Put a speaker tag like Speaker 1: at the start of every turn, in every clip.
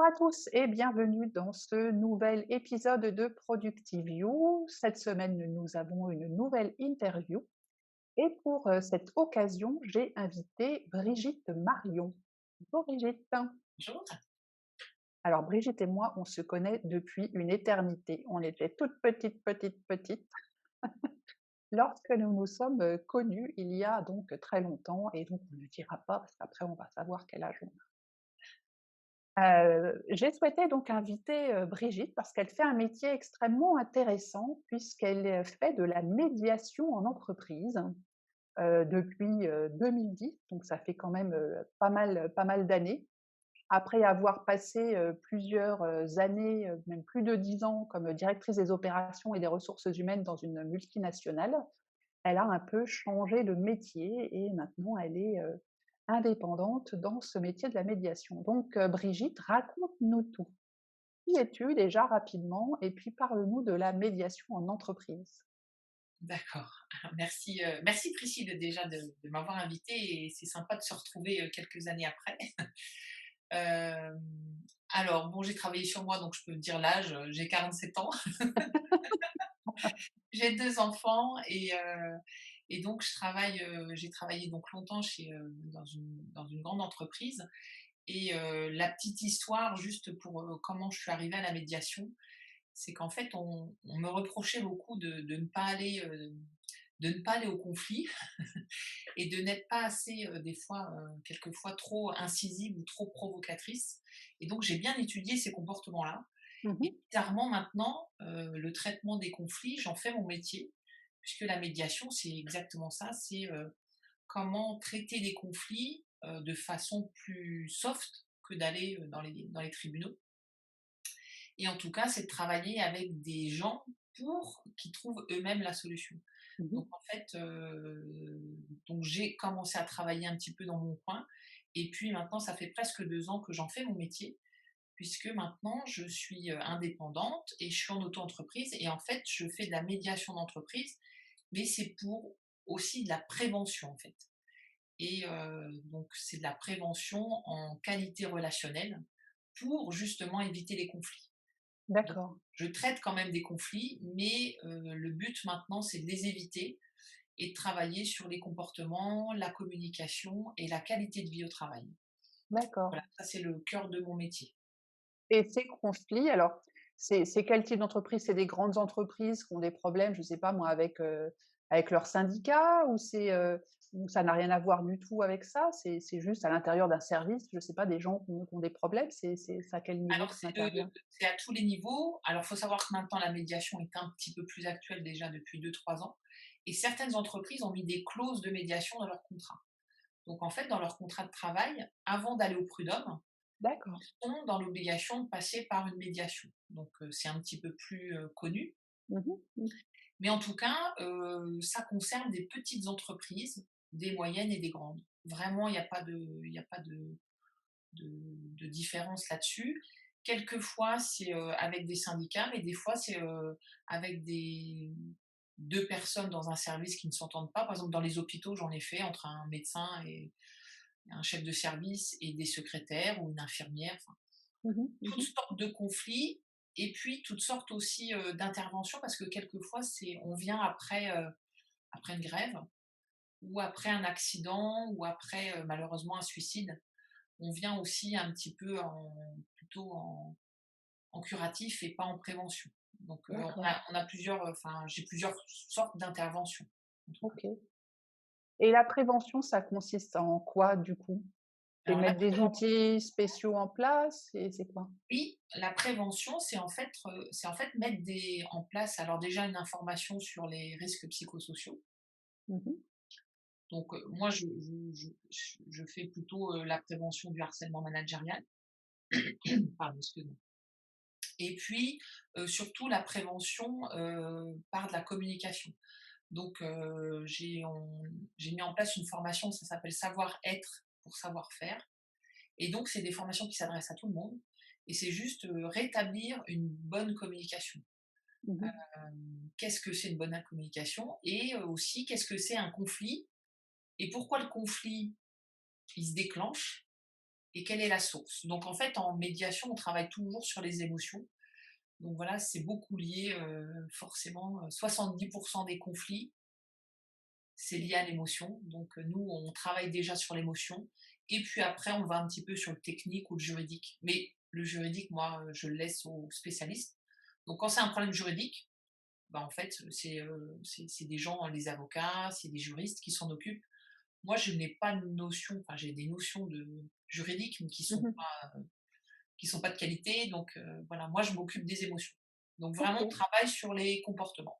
Speaker 1: à tous et bienvenue dans ce nouvel épisode de Productive You. Cette semaine, nous avons une nouvelle interview et pour cette occasion, j'ai invité Brigitte Marion. Bonjour Brigitte.
Speaker 2: Bonjour.
Speaker 1: Alors Brigitte et moi, on se connaît depuis une éternité. On était toutes petites lorsque nous nous sommes connus il y a donc très longtemps et donc on ne dira pas parce qu'après on va savoir quel âge on a. J'ai souhaité donc inviter, Brigitte parce qu'elle fait un métier extrêmement intéressant puisqu'elle, fait de la médiation en entreprise, depuis, 2010, donc ça fait quand même, pas mal d'années. Après avoir passé, plusieurs, années, même plus de 10 ans comme directrice des opérations et des ressources humaines dans une multinationale, elle a un peu changé de métier et maintenant elle est, indépendante dans ce métier de la médiation. Donc, Brigitte, raconte-nous tout. Qui es-tu déjà rapidement? Et puis parle-nous de la médiation en entreprise.
Speaker 2: D'accord. Alors merci Priscille déjà de m'avoir invitée et c'est sympa de se retrouver, quelques années après. Hem, alors bon, j'ai travaillé sur moi donc je peux dire l'âge, j'ai 47 ans. J'ai 2 enfants et donc j'ai travaillé donc longtemps dans une grande entreprise et la petite histoire juste pour, comment je suis arrivée à la médiation, c'est qu'en fait on me reprochait beaucoup de ne pas aller au conflit et de n'être pas assez, des fois, quelquefois trop incisive ou trop provocatrice. Et donc j'ai bien étudié ces comportements-là.
Speaker 1: Mmh.
Speaker 2: Et clairement maintenant, le traitement des conflits, j'en fais mon métier, puisque la médiation, c'est exactement ça, c'est, comment traiter des conflits, de façon plus soft que d'aller, dans les tribunaux. Et en tout cas, c'est de travailler avec des gens pour qu'ils trouvent eux-mêmes la solution.
Speaker 1: Mmh.
Speaker 2: Donc en fait, donc j'ai commencé à travailler un petit peu dans mon coin et puis maintenant ça fait presque 2 ans que j'en fais mon métier, puisque maintenant je suis, indépendante et je suis en auto-entreprise et en fait je fais de la médiation d'entreprise, mais c'est pour aussi de la prévention en fait. Et donc c'est de la prévention en qualité relationnelle pour justement éviter les conflits. Donc,
Speaker 1: D'accord,
Speaker 2: je traite quand même des conflits, mais le but maintenant, c'est de les éviter et de travailler sur les comportements, la communication et la qualité de vie au travail.
Speaker 1: d'accord.
Speaker 2: Voilà, ça c'est le cœur de mon métier.
Speaker 1: Et ces conflits, alors, c'est quel type d'entreprise? C'est des grandes entreprises qui ont des problèmes, je ne sais pas moi, avec leurs syndicats ou ça n'a rien à voir du tout avec ça? C'est juste à l'intérieur d'un service, je ne sais pas, des gens qui ont des problèmes? C'est à quel niveau
Speaker 2: Alors
Speaker 1: que ça intervient?
Speaker 2: c'est à tous les niveaux. Alors, il faut savoir que maintenant la médiation est un petit peu plus actuelle déjà depuis 2-3 ans et certaines entreprises ont mis des clauses de médiation dans leur contrat. Donc en fait, dans leur contrat de travail, avant d'aller au prud'homme,
Speaker 1: D'accord.
Speaker 2: sont dans l'obligation de passer par une médiation. Donc c'est un petit peu plus, connu.
Speaker 1: Mmh mh. Mmh.
Speaker 2: Mais en tout cas, ça concerne des petites entreprises, des moyennes et des grandes. Vraiment, il y a pas de différence là-dessus. Quelquefois, c'est, avec des syndicats, mais des fois, c'est, avec des 2 personnes dans un service qui ne s'entendent pas. Par exemple, dans les hôpitaux, j'en ai fait entre un médecin et un chef de service et des secrétaires ou une infirmière, enfin,
Speaker 1: Mmh mh.
Speaker 2: toutes
Speaker 1: Mmh.
Speaker 2: sortes de conflits et puis toutes sortes aussi, d'interventions parce que quelquefois, on vient après une grève ou après un accident ou après, malheureusement un suicide. On vient aussi un petit peu plutôt en curatif et pas en prévention. Donc,
Speaker 1: D'accord,
Speaker 2: j'ai plusieurs sortes d'interventions, en tout cas.
Speaker 1: OK. Et la prévention, ça consiste en quoi du coup? C'est
Speaker 2: Alors la
Speaker 1: mettre des
Speaker 2: prévention,
Speaker 1: outils spéciaux en place? C'est quoi?
Speaker 2: oui, la prévention, c'est en fait mettre en place, alors déjà une information sur les risques psychosociaux.
Speaker 1: Mmh mh.
Speaker 2: Donc, moi je fais plutôt, la prévention du harcèlement managérial. Pardon, excuse-moi. Et puis, surtout la prévention, par de la communication. Donc, j'ai mis en place une formation, ça s'appelle Savoir-être pour savoir-faire. Et donc, c'est des formations qui s'adressent à tout le monde. Et c'est juste rétablir une bonne communication.
Speaker 1: Mmh mh.
Speaker 2: Qu'est-ce que c'est une bonne communication? Et aussi, qu'est-ce que c'est un conflit? Et pourquoi le conflit, il se déclenche? et quelle est la source. Donc en fait, en médiation, on travaille toujours sur les émotions. Donc voilà, c'est beaucoup lié, forcément, 70 des conflits, c'est lié à l'émotion. Donc nous, on travaille déjà sur l'émotion et puis après, on va un petit peu sur le technique ou le juridique. Mais le juridique, moi, je le laisse aux spécialistes. Donc quand c'est un problème juridique, bah, en fait, c'est des gens, les avocats, c'est des juristes qui s'en occupent. Moi, je n'ai pas de notion, enfin, j'ai des notions de juridiques, mais
Speaker 1: Mmh.
Speaker 2: qui sont pas de qualité. Donc, voilà, moi, je m'occupe des émotions. Donc, vraiment, on
Speaker 1: OK.
Speaker 2: travaille sur les comportements.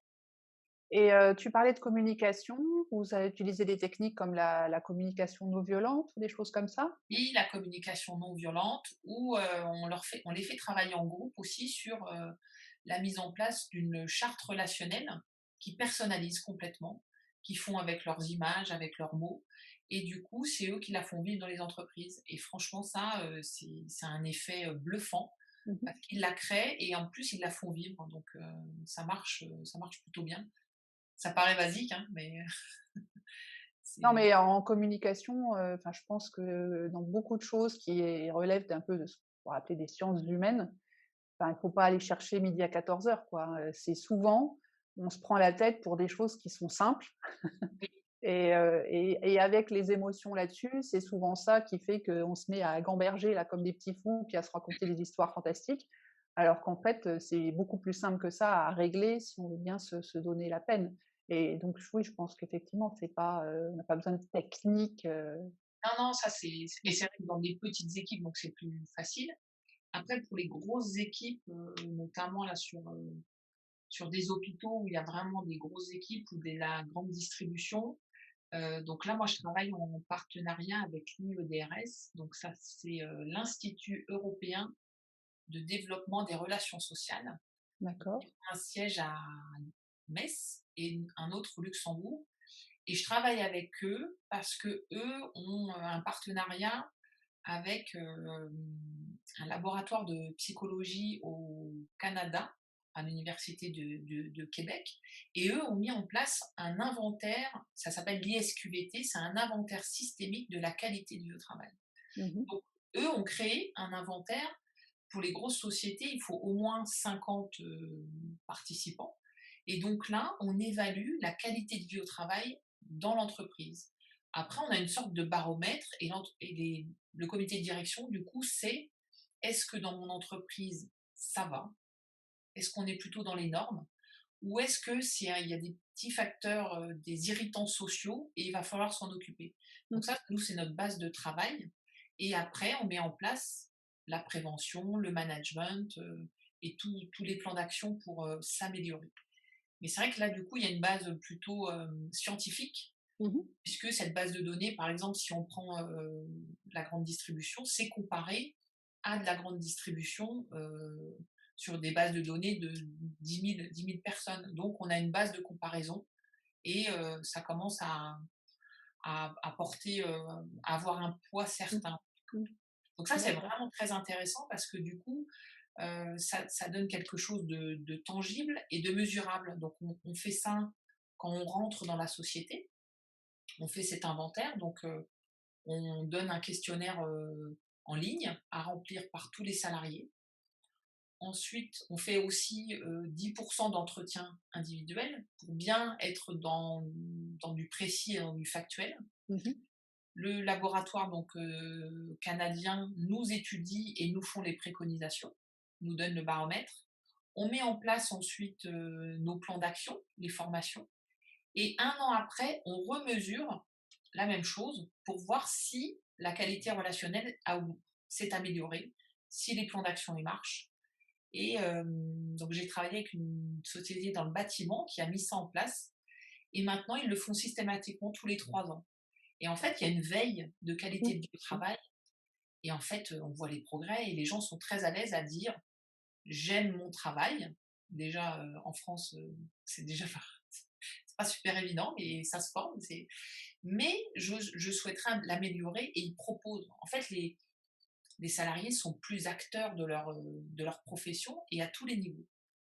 Speaker 1: Et tu parlais de communication, vous avez utilisé des techniques comme la communication non violente ou des choses comme ça?
Speaker 2: Et la communication non violente, où on les fait travailler en groupe aussi sur la mise en place d'une charte relationnelle qui personnalise complètement, qui font avec leurs images, avec leurs mots. Et du coup, c'est eux qui la font vivre dans les entreprises. Et franchement, ça, c'est un effet bluffant
Speaker 1: Mmh.
Speaker 2: parce qu'ils la créent et en plus, ils la font vivre. Donc, ça marche plutôt bien. Ça paraît basique, hein, mais
Speaker 1: Non,
Speaker 2: c'est
Speaker 1: mais en communication, enfin, je pense que dans beaucoup de choses qui relèvent d'un peu de ce qu'on pourrait appeler des sciences humaines, enfin, il faut pas aller chercher midi à 14h, quoi. C'est souvent, on se prend la tête pour des choses qui sont simples et avec les émotions là-dessus, c'est souvent ça qui fait qu'on se met à gamberger là comme des petits fous, puis à se raconter des histoires fantastiques, alors qu'en fait, c'est beaucoup plus simple que ça à régler si on veut bien se donner la peine. Et donc oui, je pense qu'effectivement, c'est pas, on n'a pas besoin de technique,
Speaker 2: non, non, ça et c'est vrai que dans des petites équipes, donc c'est plus facile. Après, pour les grosses équipes, notamment là sur des hôpitaux où il y a vraiment des grosses équipes ou de la grande distribution, donc là, moi, je travaille en partenariat avec l'IEDRS. Donc ça, c'est l'Institut européen de développement des relations sociales.
Speaker 1: d'accord.
Speaker 2: Ils ont un siège à Metz et un autre au Luxembourg. Et je travaille avec eux parce que eux ont un partenariat avec un laboratoire de psychologie au Canada, à l'Université de Québec. Et eux ont mis en place un inventaire, ça s'appelle l'ISQVT, c'est un inventaire systémique de la qualité de vie au travail.
Speaker 1: Mmh.
Speaker 2: Donc, eux ont créé un inventaire. Pour les grosses sociétés, il faut au moins 50 participants. Et donc là, on évalue la qualité de vie au travail dans l'entreprise. Après, on a une sorte de baromètre le comité de direction, du coup, c'est est-ce que dans mon entreprise, ça va? Est-ce qu'on est plutôt dans les normes? Ou est-ce que s'il y a des petits facteurs, des irritants sociaux et il va falloir s'en occuper?
Speaker 1: Mmh.
Speaker 2: Donc ça, nous, c'est notre base de travail. Et après, on met en place la prévention, le management et tous les plans d'action pour s'améliorer. Mais c'est vrai que là, du coup, il y a une base plutôt scientifique,
Speaker 1: Mmh.
Speaker 2: puisque cette base de données, par exemple, si on prend la grande distribution, c'est comparé à de la grande distribution sur des bases de données de 10 000 personnes. Donc, on a une base de comparaison et ça commence à porter, à avoir un poids
Speaker 1: Mmh.
Speaker 2: certain.
Speaker 1: Mmh.
Speaker 2: Donc ça, c'est
Speaker 1: D'accord.
Speaker 2: vraiment très intéressant parce que du coup, ça donne quelque chose de tangible et de mesurable. Donc on fait ça quand on rentre dans la société, on fait cet inventaire, donc on donne un questionnaire en ligne à remplir par tous les salariés. Ensuite, on fait aussi 10% d'entretien individuel pour bien être dans du précis et dans du factuel.
Speaker 1: Mmh.
Speaker 2: Le laboratoire donc canadien nous étudie et nous font les préconisations, nous donne le baromètre. On met en place ensuite nos plans d'action, les formations, et un an après, on remesure la même chose pour voir si la qualité relationnelle s'est améliorée, si les plans d'action y marchent. Et donc j'ai travaillé avec une société dans le bâtiment qui a mis ça en place, et maintenant ils le font systématiquement tous les 3 ans. Et en fait, il y a une veille de qualité de vie au
Speaker 1: Mmh.
Speaker 2: travail. Et en fait, on voit les progrès et les gens sont très à l'aise à dire j'aime mon travail. Déjà, en France, c'est déjà pas, c'est pas super évident, mais ça se forme. Mais je souhaiterais l'améliorer et ils proposent. En fait, les salariés sont plus acteurs de leur profession et à tous les niveaux.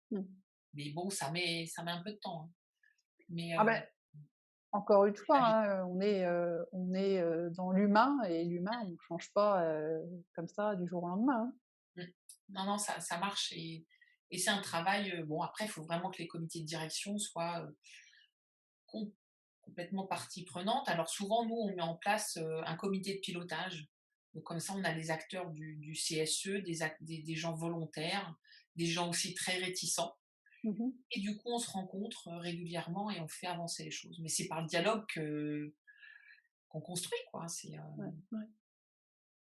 Speaker 1: Mmh.
Speaker 2: Mais bon, ça met un peu de temps, hein. Mais
Speaker 1: Ah ben, Encore une fois,
Speaker 2: la vie.
Speaker 1: hein, on est dans l'humain et l'humain, on ne change pas, comme ça du jour au lendemain, hein.
Speaker 2: Mmh. Non, non, ça marche et c'est un travail, bon après il faut vraiment que les comités de direction soient, com complètement partie prenante. Alors souvent, nous, on met en place, un comité de pilotage. Donc comme ça, on a les acteurs du CSE, des gens volontaires, des gens aussi très réticents
Speaker 1: Mmh.
Speaker 2: et du coup, on se rencontre, régulièrement et on fait avancer les choses. Mais c'est par le dialogue que qu'on construit, quoi.
Speaker 1: Ouais, ouais.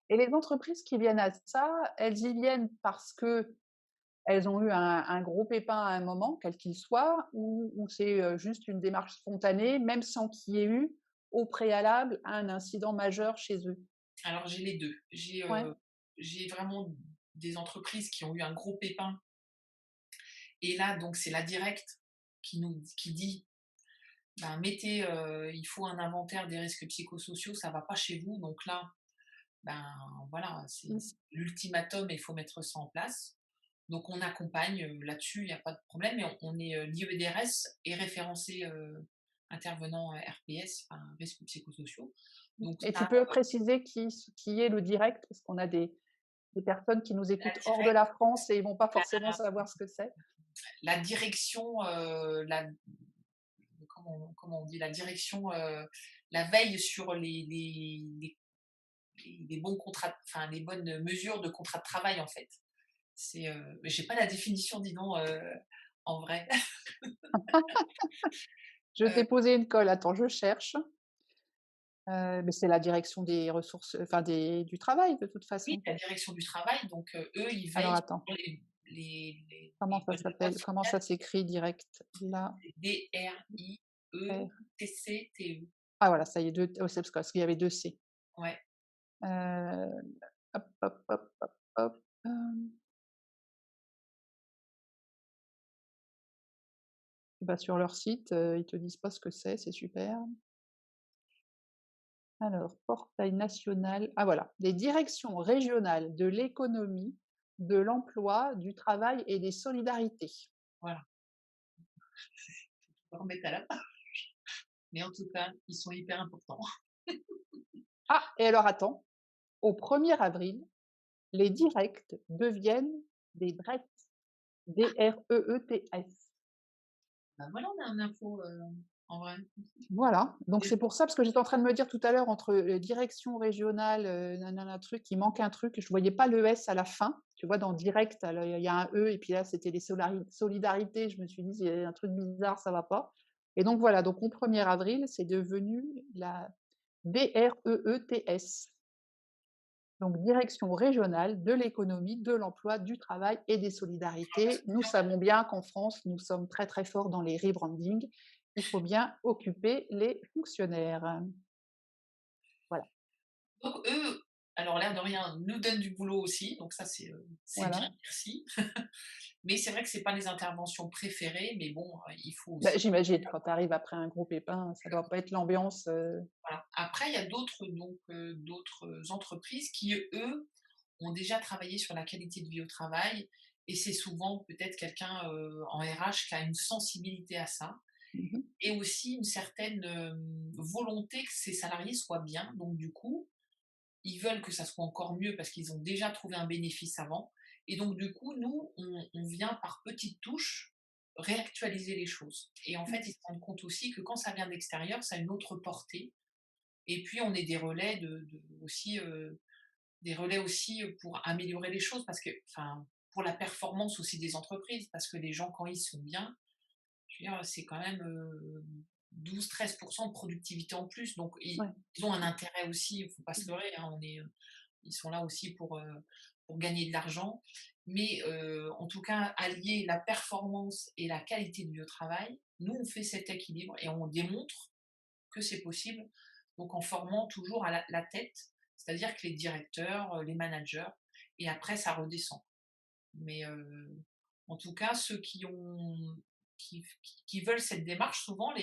Speaker 1: Et les entreprises qui viennent à ça, elles y viennent parce que elles ont eu un gros pépin à un moment, quel qu'il soit, ou c'est, juste une démarche spontanée, même sans qu'il y ait eu, au préalable, un incident majeur chez eux?
Speaker 2: Alors j'ai les 2.
Speaker 1: Ouais.
Speaker 2: J'ai vraiment des entreprises qui ont eu un gros pépin et là, donc c'est la directe qui dit: «Ben, mettez, il faut un inventaire des risques psychosociaux, ça va pas chez vous, donc là, ben, voilà,
Speaker 1: Mmh.
Speaker 2: c'est l'ultimatum et il faut mettre ça en place». Donc on accompagne, là-dessus, il y a pas de problème et on est, l'IEDRS est référencé, intervenant, RPS, enfin risques psychosociaux. Donc
Speaker 1: Et tu
Speaker 2: ça,
Speaker 1: peux préciser qui est le direct? Parce qu'on a des personnes qui nous
Speaker 2: la
Speaker 1: écoutent hors de
Speaker 2: directe,
Speaker 1: la France et ils vont pas forcément
Speaker 2: la
Speaker 1: savoir ce que c'est.
Speaker 2: la direction, la comment on dit? La direction, la veille sur les bons contrats, enfin les bonnes mesures de contrat de travail en fait. J'ai pas la définition, dis donc, en vrai.
Speaker 1: Je
Speaker 2: Heu,
Speaker 1: t'ai posé une colle, attends, je cherche. Mais c'est la direction des ressources, enfin du travail de toute
Speaker 2: oui,
Speaker 1: façon.
Speaker 2: la direction du travail, donc eux, ils
Speaker 1: Alors
Speaker 2: veillent
Speaker 1: attends,
Speaker 2: sur les
Speaker 1: comment ça
Speaker 2: bonnes lois
Speaker 1: s'appelle? Comment
Speaker 2: sociales,
Speaker 1: ça s'écrit direct? Là,
Speaker 2: c'est
Speaker 1: R
Speaker 2: DRIETCTE.
Speaker 1: ah voilà, ça y est, 2 oh, c'est parce qu'il y avait 2 C.
Speaker 2: Ouais.
Speaker 1: Heu, hop, hop, hop, hop, hop, tu vas sur leur site, ils te disent pas ce que c'est super. Alors, portail national, ah voilà, les directions régionales de l'économie, de l'emploi, du travail et des solidarités.
Speaker 2: Voilà. Faut pas remettre à la mais en tout cas, ils sont hyper importants.
Speaker 1: Ah et alors attends, au 1er avril, les directs deviennent des DREETS, DREETS.
Speaker 2: Bah, voilà, on a une info, en vrai.
Speaker 1: Voilà, donc
Speaker 2: Et
Speaker 1: c'est pour ça, parce que j'étais en train de me dire tout à l'heure entre, direction régionale, nanana truc, il manque un truc, je voyais pas le S à la fin. Tu vois, dans direct, alors il y a un E et puis là, c'était les solidarités. Je me suis dit: «Il y a un truc bizarre, ça va pas» et donc voilà, donc au 1er avril, c'est devenu la DREETS, donc direction régionale de l'économie, de l'emploi, du travail et des solidarités. Nous savons bien qu'en France, nous sommes très, très forts dans les rebrandings. Il faut bien occuper les fonctionnaires. Voilà,
Speaker 2: donc eux, alors l'air de rien, nous donnent du boulot aussi, donc ça c'est bien,
Speaker 1: voilà.
Speaker 2: merci. Mais c'est vrai que c'est pas les interventions préférées, mais bon, il faut
Speaker 1: Bah,
Speaker 2: aussi.
Speaker 1: j'imagine, quand tu arrives après un gros pépin, ça doit pas être l'ambiance,
Speaker 2: Voilà. Après, il y a d'autres entreprises qui, eux, ont déjà travaillé sur la qualité de vie au travail et c'est souvent peut-être quelqu'un, en RH qui a une sensibilité à ça
Speaker 1: mmh
Speaker 2: et aussi une certaine, volonté que ses salariés soient bien. Donc du coup, ils veulent que ça soit encore mieux parce qu'ils ont déjà trouvé un bénéfice avant et donc du coup, nous, on vient par petites touches réactualiser les choses et en fait, ils se rendent compte aussi que quand ça vient d'extérieur, ça a une autre portée et puis on est des relais aussi, des relais aussi, pour améliorer les choses parce que enfin, pour la performance aussi des entreprises parce que les gens quand ils sont bien, je veux dire, c'est quand même, 12-13 de productivité en plus donc
Speaker 1: ouais.
Speaker 2: ils ont un intérêt aussi, il faut pas se leurrer, hein, ils sont là aussi pour gagner de l'argent mais en tout cas, allier la performance et la qualité de vie au travail, nous on fait cet équilibre et on démontre que c'est possible, donc en formant toujours à la tête, c'est-à-dire que les directeurs, les managers et après ça redescend. Mais en tout cas, ceux qui veulent cette démarche, souvent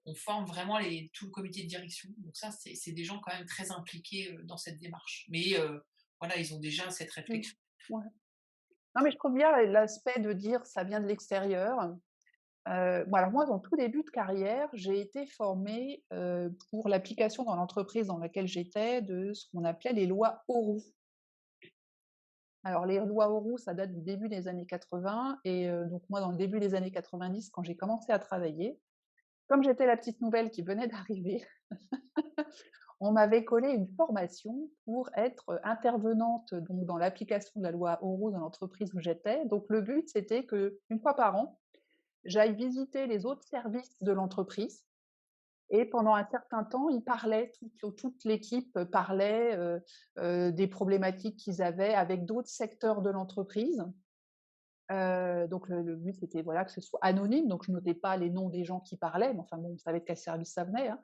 Speaker 2: on forme vraiment tout le comité de direction. Donc ça, c'est des gens quand même très impliqués, dans cette démarche. Mais voilà, ils ont déjà cette
Speaker 1: Mmh.
Speaker 2: réflexion.
Speaker 1: Ouais. Non, mais je trouve bien l'aspect de dire: «Ça vient de l'extérieur». Bon alors moi, dans tout début de carrière, j'ai été formée, pour l'application dans l'entreprise dans laquelle j'étais de ce qu'on appelait les lois Auroux. Alors les lois Auroux, ça date du début des années 80 et donc moi, dans le début des années 90, quand j'ai commencé à travailler, comme j'étais la petite nouvelle qui venait d'arriver, on m'avait collé une formation pour être intervenante donc dans l'application de la loi Auroux dans l'entreprise où j'étais. Donc le but, c'était qu'une fois par an, j'aille visiter les autres services de l'entreprise et pendant un certain temps, ils parlaient, toute l'équipe parlait, des problématiques qu'ils avaient avec d'autres secteurs de l'entreprise. Donc le but, c'était, voilà, que ce soit anonyme, donc je notais pas les noms des gens qui parlaient, mais enfin bon, on savait de quel service ça venait, hein.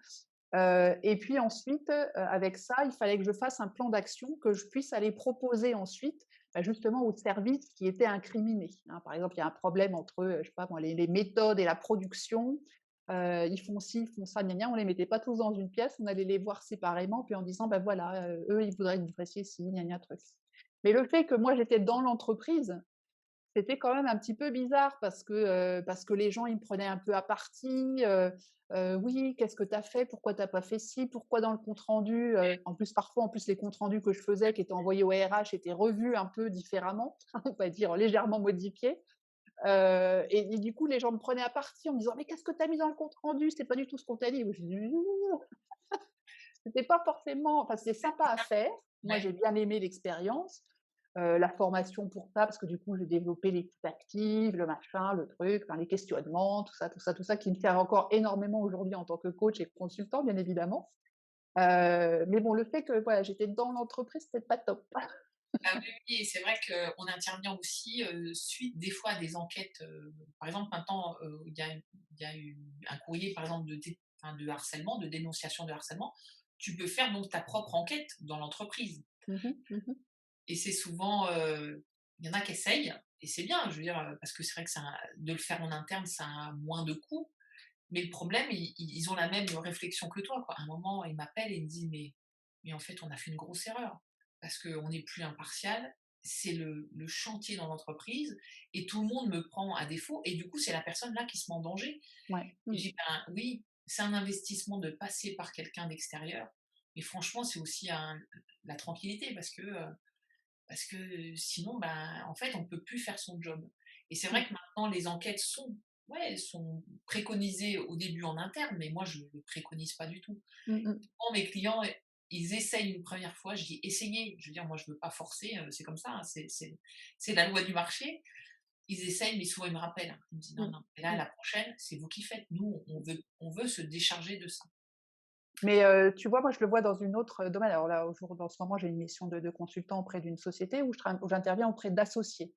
Speaker 1: Et puis ensuite, avec ça, il fallait que je fasse un plan d'action que je puisse aller proposer ensuite, bah, justement aux services qui étaient incriminés, hein. Par exemple, il y a un problème entre, je sais pas moi, les méthodes et la production, ils font ci, ils font ça, gna gna. On les mettait pas tous dans une pièce, on allait les voir séparément, puis en disant: «Bah, voilà, eux, ils voudraient que vous fassiez ci, gna gna truc». Mais le fait que moi, j'étais dans l'entreprise, c'était quand même un petit peu bizarre parce que les gens, ils me prenaient un peu à partie, «Oui, qu'est-ce que tu as fait? Pourquoi tu as pas fait ci? Pourquoi dans le compte rendu?» En plus, parfois, en plus, les comptes rendus que je faisais, qui étaient envoyés au RH, étaient revus un peu différemment, on va dire légèrement modifiés. Et du coup, les gens me prenaient à partie en me disant: «Mais qu'est-ce que tu as mis dans le compte rendu? C'est pas du tout ce qu'on t'a dit». Je dis: «Non». C'était pas forcément, enfin, c'était sympa à faire. Moi,
Speaker 2: Ouais.
Speaker 1: j'ai bien aimé l'expérience, la formation pour ça, parce que du coup, j'ai développé l'écoute active, le machin, le truc, enfin, les questionnements, tout ça, tout ça, tout ça, qui me sert encore énormément aujourd'hui en tant que coach et consultant, bien évidemment. Mais bon, le fait que, voilà, j'étais dans l'entreprise, c'était pas top.
Speaker 2: Ah oui, oui, et c'est vrai qu'on intervient aussi, suite des fois à des enquêtes, par exemple maintenant, il y a eu un courrier par exemple enfin de harcèlement, de dénonciation de harcèlement. Tu peux faire donc ta propre enquête dans l'entreprise
Speaker 1: Mmh mh. Mmh.
Speaker 2: et c'est souvent, il y en a qui essayent et c'est bien, je veux dire, parce que c'est vrai que de le faire en interne, ça a moins de coûts, mais le problème, ils ont la même réflexion que toi, quoi. À un moment, ils m'appellent et ils me disent: «Mais en fait, on a fait une grosse erreur parce qu'on n'est plus impartial, c'est le chantier dans l'entreprise et tout le monde me prend à défaut et du coup, c'est la personne là qui se met en danger».
Speaker 1: Ouais.
Speaker 2: Et
Speaker 1: Mmh.
Speaker 2: j'ai dit: «Ben oui, c'est un investissement de passer par quelqu'un d'extérieur, mais franchement, c'est aussi la tranquillité parce que sinon, ben, en fait, on peut plus faire son job». Et c'est
Speaker 1: Mmh.
Speaker 2: vrai que maintenant les enquêtes sont, ouais, sont préconisées au début en interne, mais moi je le préconise pas du tout.
Speaker 1: Mmh mh.
Speaker 2: Quand mes clients, ils essayent une première fois, je dis: «Essayez», je veux dire, moi je veux pas forcer, c'est comme ça, hein, c'est la loi du marché. Ils essayent, mais souvent ils me rappellent, hein. Ils me disent: «Non,
Speaker 1: Mmh.
Speaker 2: non, et là
Speaker 1: Mmh.
Speaker 2: la prochaine, c'est vous qui faites. Nous, on veut se décharger de ça».
Speaker 1: Mais tu vois, moi, je le vois dans une autre, domaine. Alors là, en ce moment, j'ai une mission de consultant auprès d'une société où j'interviens auprès d'associés.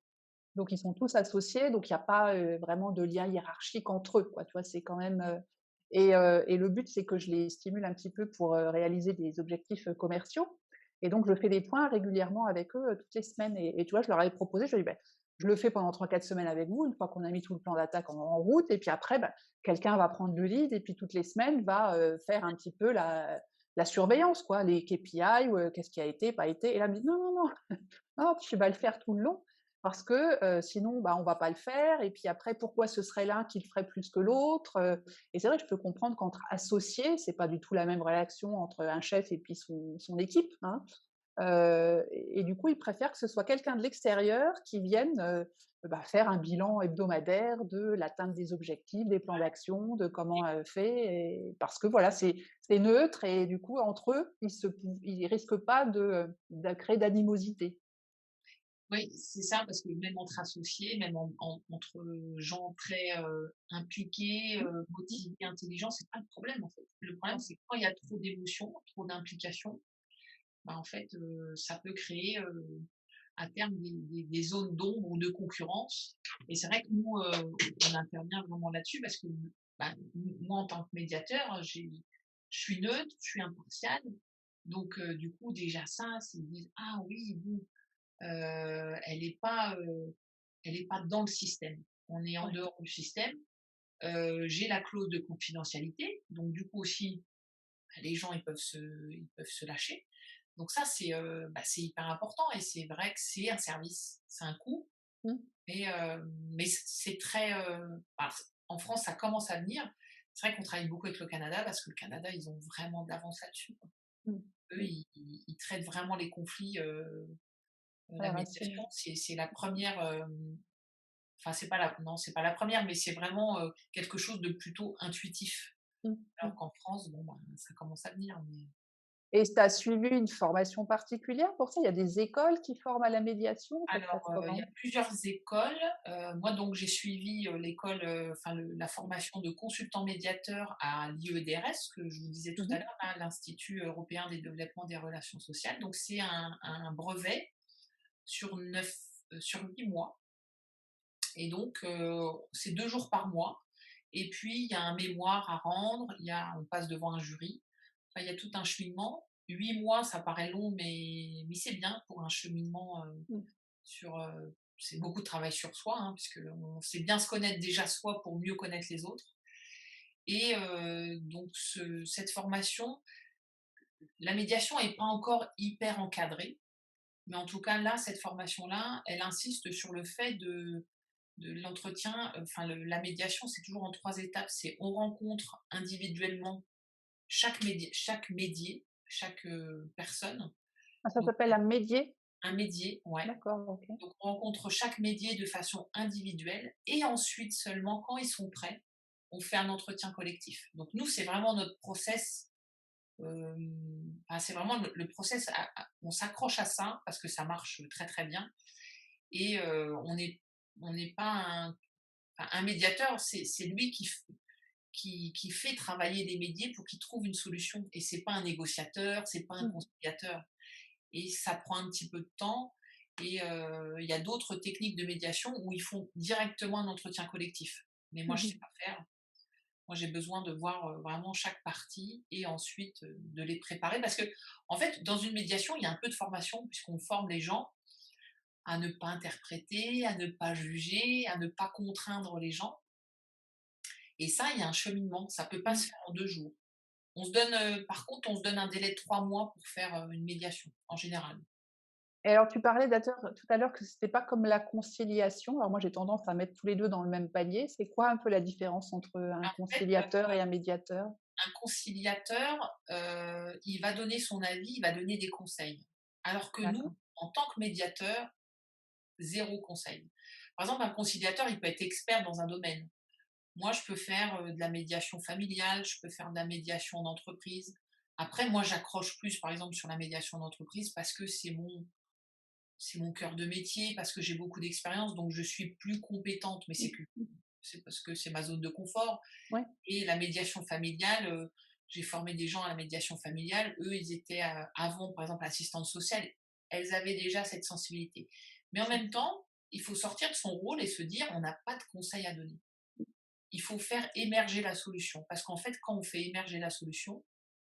Speaker 1: Donc ils sont tous associés, donc il y a pas, vraiment de lien hiérarchique entre eux, quoi, tu vois? C'est quand même, et le but, c'est que je les stimule un petit peu pour, réaliser des objectifs, commerciaux et donc je fais des points régulièrement avec eux, toutes les semaines et tu vois, je leur avais proposé, je leur ai dit: «Beh, je le fais pendant 3-4 semaines avec vous, une fois qu'on a mis tout le plan d'attaque en route et puis après, bah, quelqu'un va prendre le lead et puis toutes les semaines va, faire un petit peu la surveillance, quoi, les KPI, ou qu'est-ce qui a été, pas été?» Et là, elle me dit: «Non, non, non, non, tu vas le faire tout le long parce que, sinon, bah, on va pas le faire et puis après pourquoi ce serait l'un qui le ferait plus que l'autre?» Et c'est vrai que je peux comprendre qu'entre associés, c'est pas du tout la même relation entre un chef et puis son équipe, hein. Et du coup, ils préfèrent que ce soit quelqu'un de l'extérieur qui vienne, bah, faire un bilan hebdomadaire de l'atteinte des objectifs, des plans d'action, de comment, fait et parce que voilà, c'est neutre et du coup, entre eux, ils risquent pas de créer d'animosité.
Speaker 2: Oui, c'est ça, parce que même entre associés, même entre gens très impliqués,
Speaker 1: Mmh. Mmh.
Speaker 2: motivés, intelligents, c'est pas le problème en fait. Le problème,
Speaker 1: Non.
Speaker 2: c'est que quand il y a trop d'émotions, trop d'implications, bah, en fait, ça peut créer à terme des zones d'ombre ou de concurrence. Et c'est vrai que nous, on intervient vraiment là-dessus parce que bah, moi, en tant que médiateur, je suis neutre, je suis impartial. Donc, du coup, déjà ça, ils disent: «Ah oui, bon, elle est pas dans le système. On est en
Speaker 1: Ouais.
Speaker 2: dehors du système. J'ai la clause de confidentialité, donc du coup aussi, bah, les gens ils peuvent se lâcher. Donc ça c'est bah, c'est hyper important et c'est vrai que c'est un service, c'est un coût,
Speaker 1: Mmh.
Speaker 2: mais c'est très, bah, en France, ça commence à venir. C'est vrai qu'on travaille beaucoup avec le Canada parce que le Canada, ils ont vraiment de l'avance là-dessus, quoi.
Speaker 1: Mmh.
Speaker 2: Eux,
Speaker 1: Mmh.
Speaker 2: ils traitent vraiment les conflits,
Speaker 1: À
Speaker 2: la
Speaker 1: la
Speaker 2: médiation,
Speaker 1: racine.
Speaker 2: c'est la première, enfin, c'est pas la non, c'est pas la première, mais c'est vraiment, quelque chose de plutôt intuitif.
Speaker 1: Mmh. Mmh.
Speaker 2: Alors qu'en France, bon, ben, ça commence à venir, mais
Speaker 1: Et tu as suivi une formation particulière pour ça? Il y a des écoles qui forment à la médiation? Ça se
Speaker 2: alors,
Speaker 1: passe
Speaker 2: il y a
Speaker 1: comment?
Speaker 2: plusieurs écoles. Moi, donc, j'ai suivi, l'école, enfin, le la formation de consultant médiateur à l'IEDRS, que je vous disais tout
Speaker 1: Mmh
Speaker 2: à
Speaker 1: mh.
Speaker 2: l'heure, hein, l'Institut européen des développements des relations sociales. Donc c'est un brevet sur 9, sur 8 mois, et donc c'est 2 jours par mois, et puis il y a un mémoire à rendre, on passe devant un jury. Enfin, il y a tout un cheminement. 8 mois, ça paraît long, mais c'est bien pour un cheminement,
Speaker 1: Mmh.
Speaker 2: sur, c'est beaucoup de travail sur soi, hein, puisque on sait bien se connaître déjà soi pour mieux connaître les autres. Et donc cette formation, la médiation est pas encore hyper encadrée, mais en tout cas là, cette formation-là, elle insiste sur le fait de l'entretien, enfin la médiation, c'est toujours en 3 étapes. C'est on rencontre individuellement chaque médié, chaque, personne,
Speaker 1: Ah, ça
Speaker 2: donc
Speaker 1: s'appelle un médier?
Speaker 2: un médié, ouais.
Speaker 1: D'accord, OK.
Speaker 2: Donc on rencontre chaque médié de façon individuelle, et ensuite seulement quand ils sont prêts, on fait un entretien collectif. Donc nous, c'est vraiment notre process, enfin, c'est vraiment le process, on s'accroche à ça parce que ça marche très, très bien, et on n'est pas un médiateur, c'est lui qui fait travailler les médiés pour qu'ils trouvent une solution, et c'est pas un négociateur, c'est pas un
Speaker 1: Mmh.
Speaker 2: conciliateur, et ça prend un petit peu de temps. Et il y a d'autres techniques de médiation où ils font directement un entretien collectif. Mais moi,
Speaker 1: Mmh
Speaker 2: je
Speaker 1: mh.
Speaker 2: sais pas faire. Moi, j'ai besoin de voir, vraiment chaque partie, et ensuite, de les préparer, parce que en fait, dans une médiation, il y a un peu de formation puisqu'on forme les gens à ne pas interpréter, à ne pas juger, à ne pas contraindre les gens, et ça, il y a un cheminement. Ça peut pas
Speaker 1: Mmh.
Speaker 2: se faire en 2 jours. Par contre, on se donne un délai de 3 mois pour faire, une médiation, en général.
Speaker 1: Et alors tu parlais tout à l'heure que c'était pas comme la conciliation. Alors moi j'ai tendance à mettre tous les 2 dans le même panier. C'est quoi un peu la différence entre un
Speaker 2: En fait,
Speaker 1: conciliateur et un médiateur?
Speaker 2: un conciliateur, il va donner son avis, il va donner des conseils. Alors que nous,
Speaker 1: D'accord.
Speaker 2: en tant que médiateur, zéro conseil. Par exemple, un conciliateur, il peut être expert dans un domaine. Moi, je peux faire, de la médiation familiale, je peux faire de la médiation d'entreprise. Après, moi, j'accroche plus, par exemple, sur la médiation d'entreprise parce que c'est mon cœur de métier, parce que j'ai beaucoup d'expérience, donc je suis plus compétente, mais
Speaker 1: Mmh mh.
Speaker 2: c'est parce que c'est ma zone de confort.
Speaker 1: Ouais.
Speaker 2: Et la médiation familiale, j'ai formé des gens à la médiation familiale. Eux, ils étaient, avant, par exemple, assistantes sociales. Elles avaient déjà cette sensibilité. Mais en
Speaker 1: Mmh.
Speaker 2: même temps, il faut sortir de son rôle et se dire: «On n'a pas de conseils à donner». Il faut faire émerger la solution, parce qu'en fait, quand on fait émerger la solution,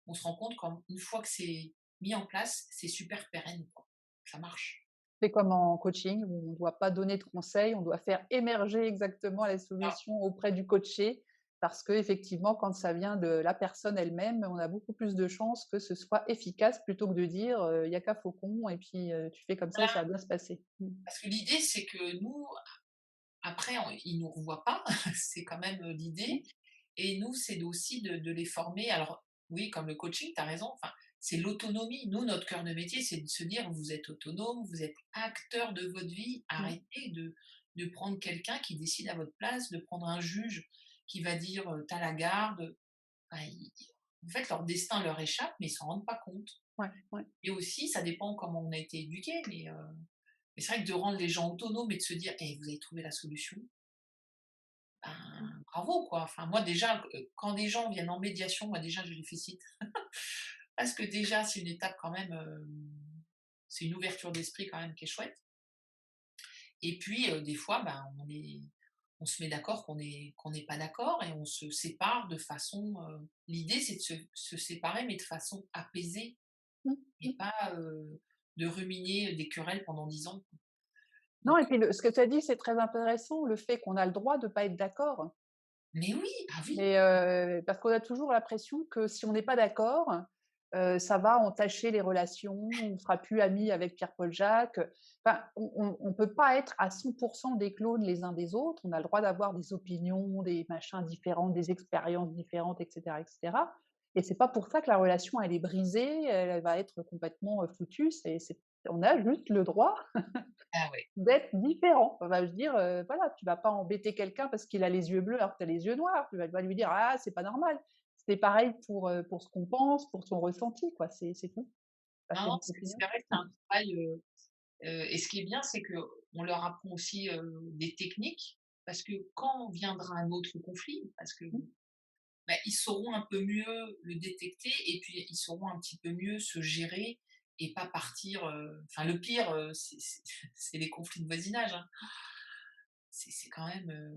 Speaker 2: on se rend compte qu'une fois que c'est mis en place, c'est super pérenne, quoi. Ça marche.
Speaker 1: C'est comme en coaching où on ne doit pas donner de conseils, on doit faire émerger exactement la
Speaker 2: Alors,
Speaker 1: solution auprès du coaché. Parce qu'effectivement, quand ça vient de la personne elle-même, on a beaucoup plus de chances que ce soit efficace plutôt que de dire, «Il y a qu'un faucon et puis, tu fais comme ça et ça
Speaker 2: voilà,
Speaker 1: va bien se passer». Mmh.
Speaker 2: parce que l'idée, c'est que nous, après, ils nous revoient pas, c'est quand même,
Speaker 1: Mmh.
Speaker 2: l'idée. Et nous, c'est aussi de les former. Alors oui, comme le coaching, tu as raison, enfin, c'est l'autonomie. Nous, notre cœur de métier, c'est de se dire: «Vous êtes autonome, vous êtes acteur de votre vie,
Speaker 1: Mmh.
Speaker 2: arrêtez de prendre quelqu'un qui décide à votre place, de prendre un juge qui va dire, tu la garde». Enfin, en fait, leur destin leur échappe, mais ils s'en rendent pas compte.
Speaker 1: Ouais, ouais.
Speaker 2: Et aussi, ça dépend comment on a été éduqué, mais c'est vrai que de rendre les gens autonomes et de se dire: «Eh, vous avez trouvé la solution»,
Speaker 1: Mmh.
Speaker 2: ben, bravo, quoi. Enfin, moi déjà, quand des gens viennent en médiation, moi déjà je les félicite. Parce que déjà, c'est une étape quand même, c'est une ouverture d'esprit quand même qui est chouette. Et puis, des fois, ben, on se met d'accord qu'on n'est pas d'accord, et on se sépare de façon, l'idée c'est de se séparer, mais de façon apaisée,
Speaker 1: Mmh.
Speaker 2: et
Speaker 1: Mmh.
Speaker 2: pas, de ruminer des querelles pendant 10 ans.
Speaker 1: Non
Speaker 2: Donc
Speaker 1: et puis ce que tu as dit, c'est très intéressant, le fait qu'on a le droit de pas être d'accord.
Speaker 2: mais oui, ah oui,
Speaker 1: Mais parce qu'on a toujours l'impression que si on n'est pas d'accord, ça va entacher les relations, on ne sera plus amis avec Pierre-Paul Jacques. Enfin, on peut pas être à 100 des clones les uns des autres. On a le droit d'avoir des opinions, des machins différents, des expériences différentes, et cetera, et cetera. Et c'est pas pour ça que la relation, elle est brisée, elle va être complètement, foutue. On a juste le droit
Speaker 2: Ah ouais.
Speaker 1: d'être différent. On va se dire, voilà, tu vas pas embêter quelqu'un parce qu'il a les yeux bleus alors que tu as les yeux noirs. Tu vas pas lui dire: «Ah, c'est pas normal». C'est pareil pour ce qu'on pense, pour son ressenti, quoi, c'est tout. Pas
Speaker 2: Non,
Speaker 1: fait
Speaker 2: non,
Speaker 1: une
Speaker 2: c'est
Speaker 1: opinion.
Speaker 2: vrai que c'est un travail, et ce qui est bien, c'est qu'on leur apprend aussi, des techniques parce que quand viendra un autre conflit, parce que,
Speaker 1: Mmh.
Speaker 2: bah, ils sauront un peu mieux le détecter et puis ils sauront un petit peu mieux se gérer et pas partir, enfin le pire, c'est c'est les conflits de voisinage, hein. C'est quand même,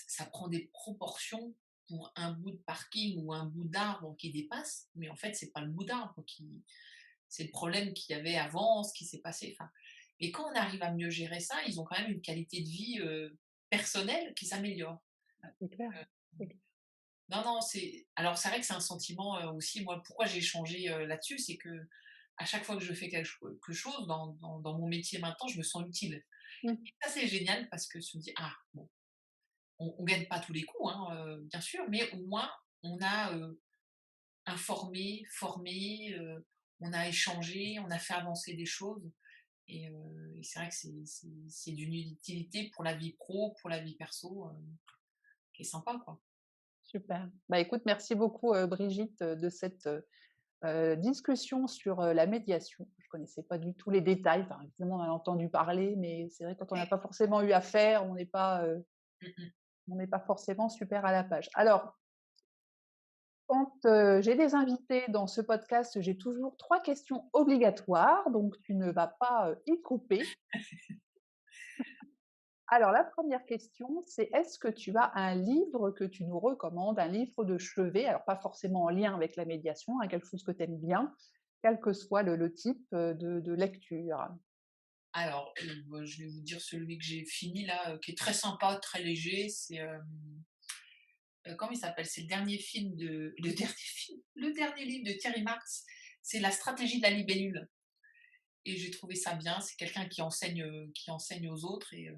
Speaker 2: ça prend des proportions pour un bout de parking ou un bout d'arbre qui dépasse, mais en fait, c'est pas le bout d'arbre qui c'est le problème qu'il y avait avant, ce qui s'est passé, enfin et quand on arrive à mieux gérer ça, ils ont quand même une qualité de vie, personnelle qui s'améliore.
Speaker 1: C'est clair, c'est clair.
Speaker 2: Non, non, c'est alors c'est vrai que c'est un sentiment, aussi moi pourquoi j'ai changé, là-dessus, c'est que à chaque fois que je fais quelque chose dans mon métier maintenant, je me sens utile.
Speaker 1: Mmh.
Speaker 2: Et ça, c'est génial parce que je me dis: «Ah bon, on gagne pas tous les coups, hein, bien sûr, mais au moins on a, informé, formé, on a échangé, on a fait avancer des choses et c'est vrai que c'est d'une utilité pour la vie pro, pour la vie perso, qui est sympa, quoi.
Speaker 1: Super. Bah, écoute, merci beaucoup, Brigitte, de cette, discussion sur, la médiation. Je connaissais pas du tout les détails, enfin, évidemment, on en a entendu parler, mais c'est vrai quand on n'a pas forcément eu affaire,
Speaker 2: Mmh mh.
Speaker 1: on n'est pas forcément super à la page. Alors, quand, j'ai des invités dans ce podcast, j'ai toujours 3 questions obligatoires, donc tu ne vas pas, y couper. Alors la première question, c'est est-ce que tu as un livre que tu nous recommandes, un livre de chevet? Alors pas forcément en lien avec la médiation, hein, quelque chose que tu aimes bien, quel que soit le type, de lecture.
Speaker 2: Alors, bah, je vais vous dire celui que j'ai fini là, qui est très sympa, très léger, c'est, comment il s'appelle? C'est le dernier livre de Thierry Marx, c'est La stratégie de la libellule et j'ai trouvé ça bien. C'est quelqu'un qui enseigne aux autres et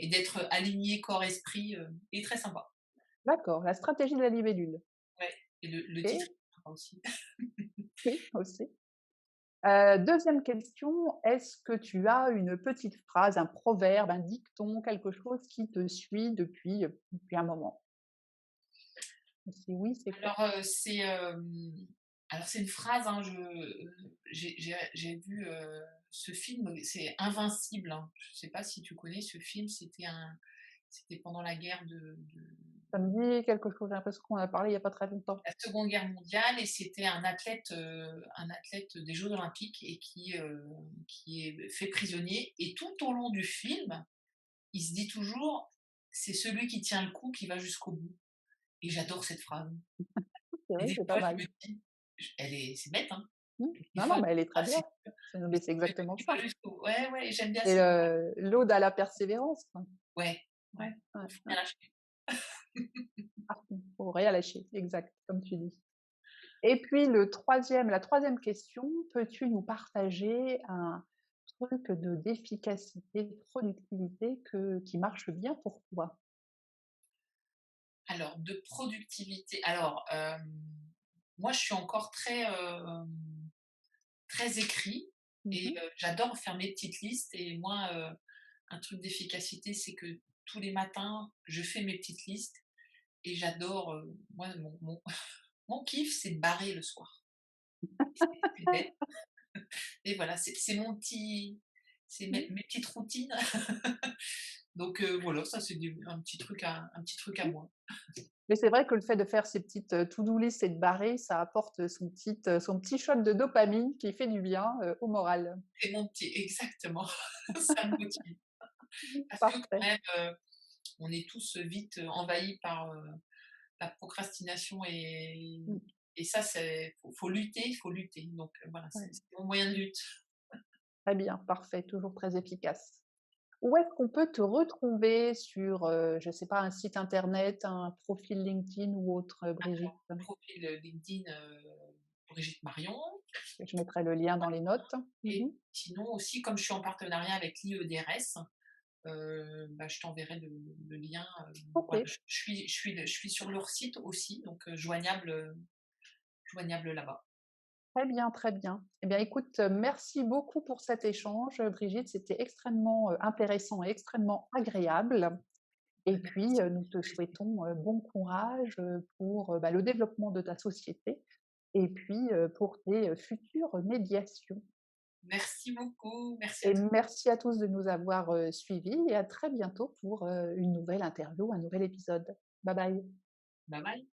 Speaker 2: d'être aligné corps-esprit, et très sympa.
Speaker 1: D'accord, La stratégie de la libellule.
Speaker 2: Ouais et le titre
Speaker 1: OK,
Speaker 2: est sympa aussi.
Speaker 1: oui, aussi. 2e question, est-ce que tu as une petite phrase, un proverbe, un dicton, quelque chose qui te suit depuis un moment? Si oui, c'est quoi?
Speaker 2: Alors, alors c'est une phrase, hein, j'ai vu, ce film, c'est Invincible, hein. Je sais pas si tu connais ce film, c'était pendant la guerre de
Speaker 1: Ça me dit quelque chose, j'ai l'impression qu'on en a parlé il y a pas très longtemps.
Speaker 2: la Seconde Guerre mondiale et c'était un athlète des Jeux olympiques et qui est fait prisonnier et tout au long du film, il se dit toujours: «C'est celui qui tient le coup qui va jusqu'au bout» et j'adore cette phrase
Speaker 1: C'est
Speaker 2: et
Speaker 1: vrai,
Speaker 2: des
Speaker 1: c'est pas
Speaker 2: fois je
Speaker 1: mal.
Speaker 2: me dis elle est c'est bête, hein,
Speaker 1: Mmh.
Speaker 2: des
Speaker 1: Non,
Speaker 2: fois
Speaker 1: non,
Speaker 2: je
Speaker 1: mais
Speaker 2: me
Speaker 1: elle
Speaker 2: dis:
Speaker 1: est très
Speaker 2: «Ah
Speaker 1: bien.
Speaker 2: c'est
Speaker 1: C'est non,
Speaker 2: mais
Speaker 1: mais c'est
Speaker 2: c'est celui
Speaker 1: exactement
Speaker 2: qui va
Speaker 1: ça.
Speaker 2: jusqu'au bout». Ouais, ouais, j'aime bien
Speaker 1: C'est
Speaker 2: cette
Speaker 1: l'ode à la persévérance, quoi.
Speaker 2: ouais,
Speaker 1: Ouais,
Speaker 2: ouais,
Speaker 1: ouais,
Speaker 2: faut
Speaker 1: ouais.
Speaker 2: rien lâcher.
Speaker 1: À fond, faut rien lâcher, exact, comme tu dis. Et puis la troisième question, peux-tu nous partager un truc d'efficacité, de productivité qui marche bien pour toi?
Speaker 2: Alors de productivité, alors, moi je suis encore très écrit et
Speaker 1: Mmh.
Speaker 2: j'adore faire mes petites listes et moi, un truc d'efficacité, c'est que tous les matins, je fais mes petites listes et j'adore, moi mon kiff, c'est de barrer le soir. C'est bête et voilà, c'est mon petit c'est
Speaker 1: Mmh.
Speaker 2: mes petites routines. Donc voilà, ça c'est du un petit truc à
Speaker 1: Mmh.
Speaker 2: moi.
Speaker 1: Mais c'est vrai que le fait de faire ces petites, to-do list et de barrer, ça apporte son petit shot de dopamine qui fait du bien, au moral.
Speaker 2: C'est mon petit exactement, ça me motive. Parce que quand
Speaker 1: Parfait.
Speaker 2: même, on est tous vite, envahis par, la procrastination
Speaker 1: Mmh.
Speaker 2: et ça c'est faut lutter donc voilà,
Speaker 1: Ouais.
Speaker 2: c'est mon moyen de lutte.
Speaker 1: Très bien, parfait, toujours très efficace. Où est-ce qu'on peut te retrouver sur, je ne sais pas, un site internet, un profil LinkedIn ou autre, Brigitte?
Speaker 2: Profil, LinkedIn, Brigitte Marion.
Speaker 1: Je mettrai le lien dans les notes.
Speaker 2: Et
Speaker 1: Mmh.
Speaker 2: sinon aussi, comme je suis en partenariat avec l'IEDRS, bah, je t'enverrai le lien, voilà,
Speaker 1: OK,
Speaker 2: je suis sur leur site aussi, donc joignable là-bas.
Speaker 1: très bien, très bien. Eh bien écoute, merci beaucoup pour cet échange, Brigitte, c'était extrêmement, intéressant et extrêmement agréable. Et puis,
Speaker 2: Merci,
Speaker 1: nous te
Speaker 2: plaisir.
Speaker 1: souhaitons, bon courage, pour, bah, le développement de ta société et puis, pour tes, futures médiations.
Speaker 2: Merci beaucoup, merci à
Speaker 1: Et
Speaker 2: toi.
Speaker 1: merci à tous de nous avoir, suivis et à très bientôt pour, une nouvelle interview, un nouvel épisode. Bye bye.
Speaker 2: Bye bye.